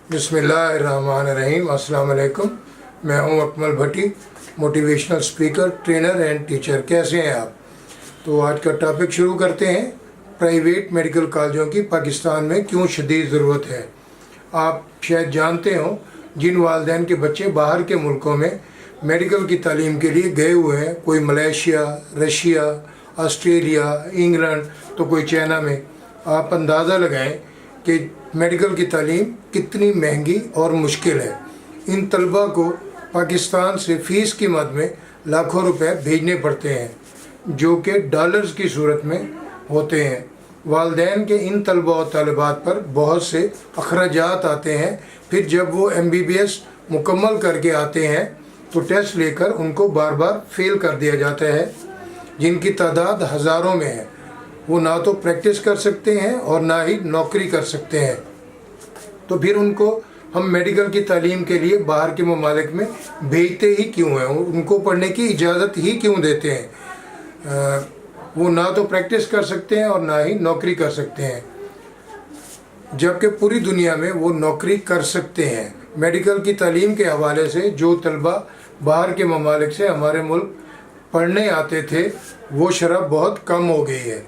बिस्मिल्लाहिर्रहमानिर्रहीम। अस्सलाम वालेकुम। मैं हूं Akmal Bhatti, motivational speaker, trainer and teacher. कैसे हैं आप? तो आज का टॉपिक शुरू करते हैं। प्राइवेट मेडिकल कॉलेजों की पाकिस्तान में क्यों शदीद ज़रूरत है। आप शायद जानते हो, जिन वालिदैन के बच्चे बाहर के मुल्कों में मेडिकल की तालीम के लिए गए हुए हैं, कोई मलेशिया, रशिया, ऑस्ट्रेलिया, इंग्लैंड, तो कोई चाइना में, आप अंदाज़ा लगाएं कि मेडिकल की तालीम कितनी महंगी और मुश्किल है। इन तलबा को पाकिस्तान से फ़ीस की मद में लाखों रुपए भेजने पड़ते हैं, जो कि डॉलर्स की सूरत में होते हैं। वालिदैन के इन तलबा और तालिबात पर बहुत से अखराजात आते हैं। फिर जब वो MBBS मुकम्मल करके आते हैं तो टेस्ट लेकर उनको बार बार फेल कर दिया जाता है, जिनकी तादाद हज़ारों में है। वो ना तो प्रैक्टिस कर सकते हैं और ना ही नौकरी कर सकते हैं। तो फिर उनको हम मेडिकल की तालीम के लिए बाहर के ममालिक में भेजते ही क्यों हैं? उनको पढ़ने की इजाज़त ही क्यों देते हैं? वो ना तो प्रैक्टिस कर सकते हैं और ना ही नौकरी कर सकते हैं, जबकि पूरी दुनिया में वो नौकरी कर सकते हैं। मेडिकल की तालीम के हवाले से जो तलबा बाहर के ममालिक से हमारे मुल्क पढ़ने आते थे, वो शरह बहुत कम हो गई है।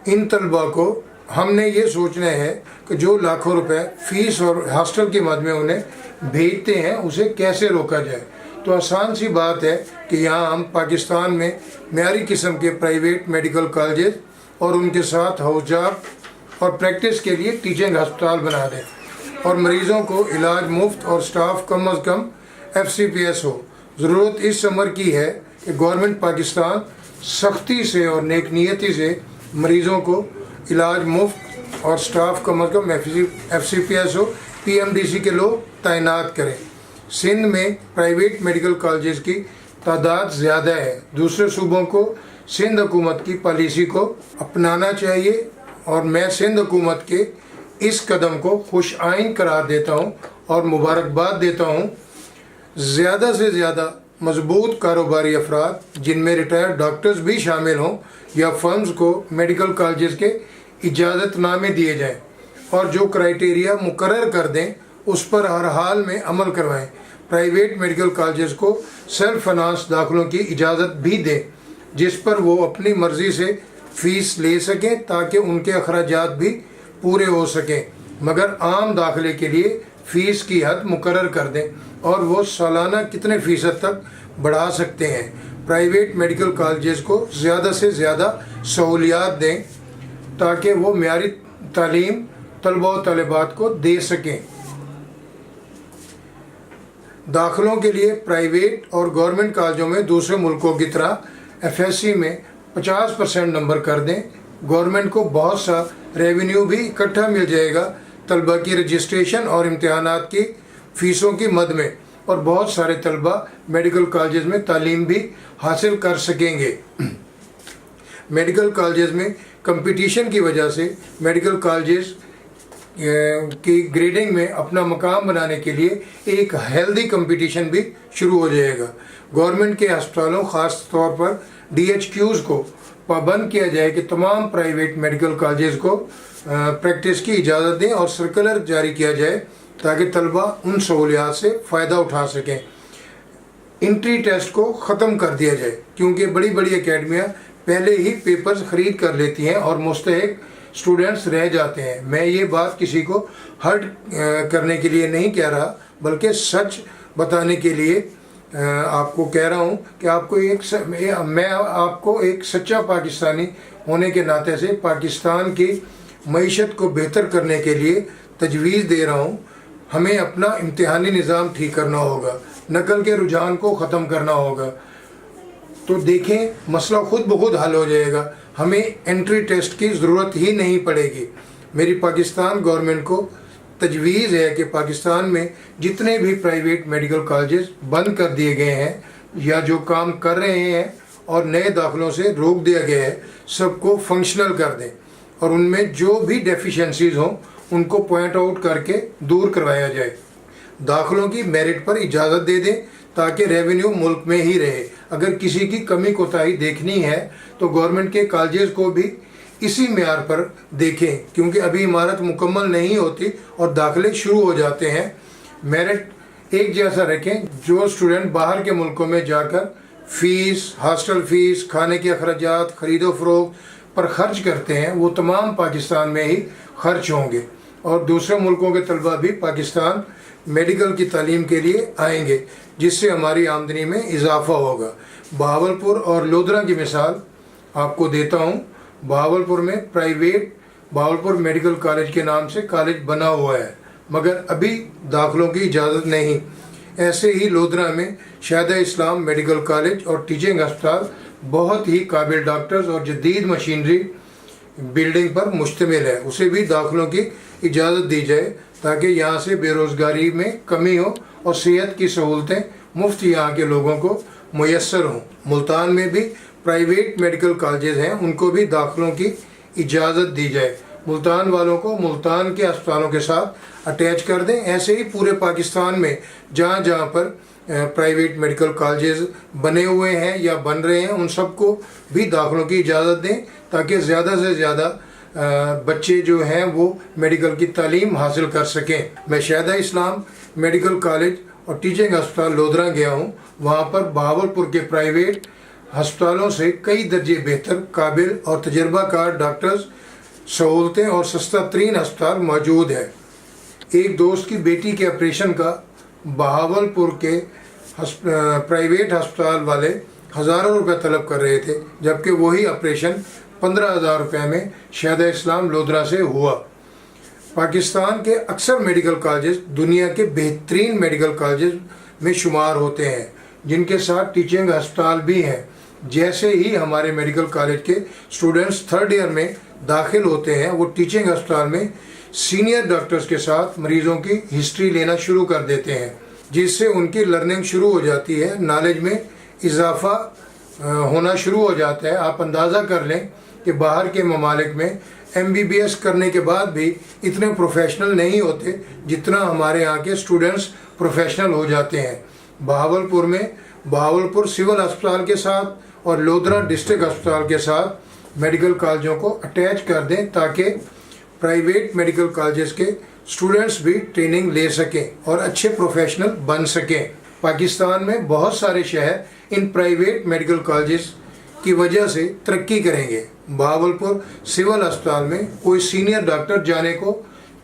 इन तलबा को हमने ये सोचना है कि जो लाखों रुपए फ़ीस और हॉस्टल की मद में उन्हें भेजते हैं, उसे कैसे रोका जाए। तो आसान सी बात है कि यहाँ हम पाकिस्तान में मेयारी किस्म के प्राइवेट मेडिकल कॉलेज और उनके साथ हौजाब और प्रैक्टिस के लिए टीचिंग अस्पताल बना दें, और मरीज़ों को इलाज मुफ्त और स्टाफ कम अज़ कम FCPS हो। ज़रूरत इस अमर की है कि गवर्नमेंट पाकिस्तान सख्ती से और नेकनीयती से मरीज़ों को इलाज मुफ्त और स्टाफ कम अज़ कम FCPS हो, PMDC के लोग तैनात करें। सिंध में प्राइवेट मेडिकल कॉलेजेस की तादाद ज़्यादा है। दूसरे सूबों को सिंध हुकूमत की पॉलिसी को अपनाना चाहिए, और मैं सिंध हुकूमत के इस कदम को खुश आइन करार देता हूँ और मुबारकबाद देता हूँ। ज़्यादा से ज़्यादा मजबूत कारोबारी अफराद, जिनमें रिटायर्ड डॉक्टर्स भी शामिल हों, या फर्म्स को मेडिकल कॉलेजेस के इजाज़तनामे दिए जाएं और जो क्राइटेरिया मुकर्रर कर दें उस पर हर हाल में अमल करवाएं। प्राइवेट मेडिकल कॉलेजेस को सेल्फ फाइनेंस दाखिलों की इजाज़त भी दें, जिस पर वो अपनी मर्ज़ी से फ़ीस ले सकें, ताकि उनके अखराजात भी पूरे हो सकें। मगर आम दाखिले के लिए फ़ीस की हद मुकर्रर कर दें और वो सालाना कितने फ़ीसद तक बढ़ा सकते हैं। प्राइवेट मेडिकल कॉलेजेस को ज़्यादा से ज़्यादा सहूलियात दें, ताकि वो मेयारी तालीम तलबा और तालिबात को दे सकें। दाखिलों के लिए प्राइवेट और गवर्नमेंट कॉलेजों में दूसरे मुल्कों की तरह FSC में 50% नंबर कर दें। गवर्नमेंट को बहुत सा रेवेन्यू भी इकट्ठा मिल जाएगा तलबा की रजिस्ट्रेशन और इम्तहानात की फ़ीसों की मद में, और बहुत सारे तलबा मेडिकल कॉलेजेस में तालीम भी हासिल कर सकेंगे। मेडिकल कॉलेजेस में कंपटीशन की वजह से मेडिकल कॉलेजेस की ग्रेडिंग में अपना मकाम बनाने के लिए एक हेल्दी कंपटीशन भी शुरू हो जाएगा। गवर्नमेंट के अस्पतालों, ख़ास तौर पर DHQs को पाबंद किया जाए कि तमाम प्राइवेट मेडिकल कॉलेजेस को प्रैक्टिस की इजाज़त दें, और सर्कुलर जारी किया जाए ताकि तलबा उन सहूलियात से फ़ायदा उठा सकें। इंट्री टेस्ट को ख़त्म कर दिया जाए, क्योंकि बड़ी बड़ी एकेडमियाँ पहले ही पेपर्स ख़रीद कर लेती हैं और मुस्तहिक स्टूडेंट्स रह जाते हैं। मैं ये बात किसी को हर्ट करने के लिए नहीं कह रहा, बल्कि सच बताने के लिए आपको कह रहा हूँ कि मैं आपको एक सच्चा पाकिस्तानी होने के नाते से पाकिस्तान की मईशत को बेहतर करने के लिए तजवीज़ दे रहा हूँ। हमें अपना इम्तिहानी निज़ाम ठीक करना होगा, नकल के रुझान को ख़त्म करना होगा, तो देखें मसला खुद ब खुद हल हो जाएगा। हमें एंट्री टेस्ट की ज़रूरत ही नहीं पड़ेगी। मेरी पाकिस्तान गवर्नमेंट को तजवीज़ है कि पाकिस्तान में जितने भी प्राइवेट मेडिकल कॉलेजेस बंद कर दिए गए हैं या जो काम कर रहे हैं और नए दाखिलों से रोक दिया गया है, सबको फंक्शनल कर दें, और उनमें जो भी डेफिशिएंसीज हों उनको पॉइंट आउट करके दूर करवाया जाए। दाखिलों की मेरिट पर इजाज़त दे दें ताकि रेवेन्यू मुल्क में ही रहे। अगर किसी की कमी कोताही देखनी है तो गवर्नमेंट के कॉलेजेस को भी इसी म्यार पर देखें, क्योंकि अभी इमारत मुकम्मल नहीं होती और दाखिले शुरू हो जाते हैं। मेरिट एक जैसा रखें। जो स्टूडेंट बाहर के मुल्कों में जाकर फ़ीस, हॉस्टल फ़ीस, खाने के अखराजात, ख़रीदो फ़रोख्त पर ख़र्च करते हैं, वो तमाम पाकिस्तान में ही खर्च होंगे और दूसरे मुल्कों के तलबा भी पाकिस्तान मेडिकल की तालीम के लिए आएंगे, जिससे हमारी आमदनी में इजाफ़ा होगा। बहावलपुर और लोधरा की मिसाल आपको देता हूँ। बहावलपुर में प्राइवेट बहावलपुर मेडिकल कॉलेज के नाम से कॉलेज बना हुआ है, मगर अभी दाखिलों की इजाज़त नहीं। ऐसे ही लोधरा में शाहिदा इस्लाम मेडिकल कॉलेज और टीचिंग अस्पताल बहुत ही काबिल डॉक्टर्स और जदीद मशीनरी बिल्डिंग पर मुश्तमिल है, उसे भी दाखिलों की इजाज़त दी जाए ताकि यहाँ से बेरोज़गारी में कमी हो और सेहत की सहूलतें मुफ्त यहाँ के लोगों को मुयस्सर हों। मुल्तान में भी प्राइवेट मेडिकल कॉलेजेस हैं, उनको भी दाखिलों की इजाज़त दी जाए। मुल्तान वालों को मुल्तान के अस्पतालों के साथ अटैच कर दें। ऐसे ही पूरे पाकिस्तान में जहाँ जहाँ पर प्राइवेट मेडिकल कॉलेजेस बने हुए हैं या बन रहे हैं, उन सबको भी दाखिलों की इजाज़त दें ताकि ज़्यादा से ज़्यादा बच्चे जो हैं वो मेडिकल की तालीम हासिल कर सकें। मैं शाहिदा इस्लाम मेडिकल कॉलेज और टीचिंग अस्पताल लोधरा गया हूँ। वहाँ पर बहावलपुर के प्राइवेट अस्पतालों से कई दर्जे बेहतर, काबिल और तजर्बाकार डॉक्टर्स, सहूलतें और सस्ता तरीन अस्पताल मौजूद है। एक दोस्त की बेटी के ऑपरेशन का बहावलपुर के प्राइवेट अस्पताल वाले हज़ारों रुपये तलब कर रहे थे, जबकि वही ऑपरेशन 15,000 रुपये में शाहिदा इस्लाम लोधरा से हुआ। पाकिस्तान के अक्सर मेडिकल कॉलेजेस दुनिया के बेहतरीन मेडिकल कॉलेजेस में शुमार होते हैं, जिनके साथ टीचिंग अस्पताल भी हैं। जैसे ही हमारे मेडिकल कॉलेज के स्टूडेंट्स 3rd ईयर में दाखिल होते हैं, वो टीचिंग अस्पताल में सीनियर डॉक्टर्स के साथ मरीज़ों की हिस्ट्री लेना शुरू कर देते हैं, जिससे उनकी लर्निंग शुरू हो जाती है, नॉलेज में इजाफा होना शुरू हो जाता है। आप अंदाज़ा कर लें कि बाहर के ममालिक में MBBS करने के बाद भी इतने प्रोफेशनल नहीं होते जितना हमारे यहाँ के स्टूडेंट्स प्रोफेशनल हो जाते हैं। बहावलपुर में बहावलपुर सिविल अस्पताल के साथ और लोधरा डिस्ट्रिक्ट अस्पताल के साथ मेडिकल कॉलेजों को अटैच कर दें ताकि प्राइवेट मेडिकल कॉलेजेस के स्टूडेंट्स भी ट्रेनिंग ले सकें और अच्छे प्रोफेशनल बन सकें। पाकिस्तान में बहुत सारे शहर इन प्राइवेट मेडिकल कॉलेजेस की वजह से तरक्की करेंगे। बहावलपुर सिविल अस्पताल में कोई सीनियर डॉक्टर जाने को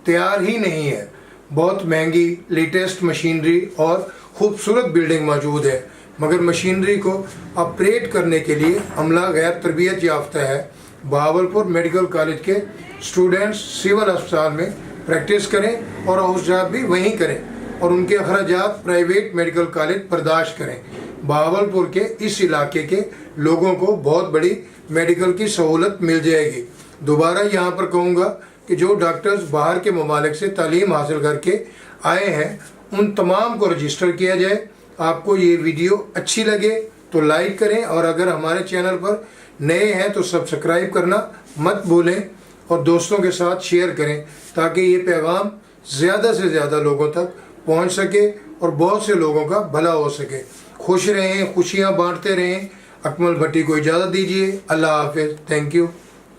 तैयार ही नहीं है। बहुत महंगी लेटेस्ट मशीनरी और खूबसूरत बिल्डिंग मौजूद है, मगर मशीनरी को ऑपरेट करने के लिए अमला गैर तरबियत याफ्ता है। बहावलपुर मेडिकल कॉलेज के स्टूडेंट्स सिविल अस्पताल में प्रैक्टिस करें और हाउस जॉब भी वहीं करें और उनके अखराजात प्राइवेट मेडिकल कॉलेज बर्दाश्त करें। बहावलपुर के इस इलाके के लोगों को बहुत बड़ी मेडिकल की सहूलत मिल जाएगी। दोबारा यहाँ पर कहूँगा कि जो डॉक्टर्स बाहर के ममालिक से तालीम हासिल करके आए हैं, उन तमाम को रजिस्टर किया जाए। आपको ये वीडियो अच्छी लगे तो लाइक करें और अगर हमारे चैनल पर नए हैं तो सब्सक्राइब करना मत भूलें और दोस्तों के साथ शेयर करें ताकि ये पैगाम ज़्यादा से ज़्यादा लोगों तक पहुंच सके और बहुत से लोगों का भला हो सके। खुश रहें, खुशियां बांटते रहें। अकमल भट्टी को इजाज़त दीजिए। अल्लाह हाफ़िज़। Thank you.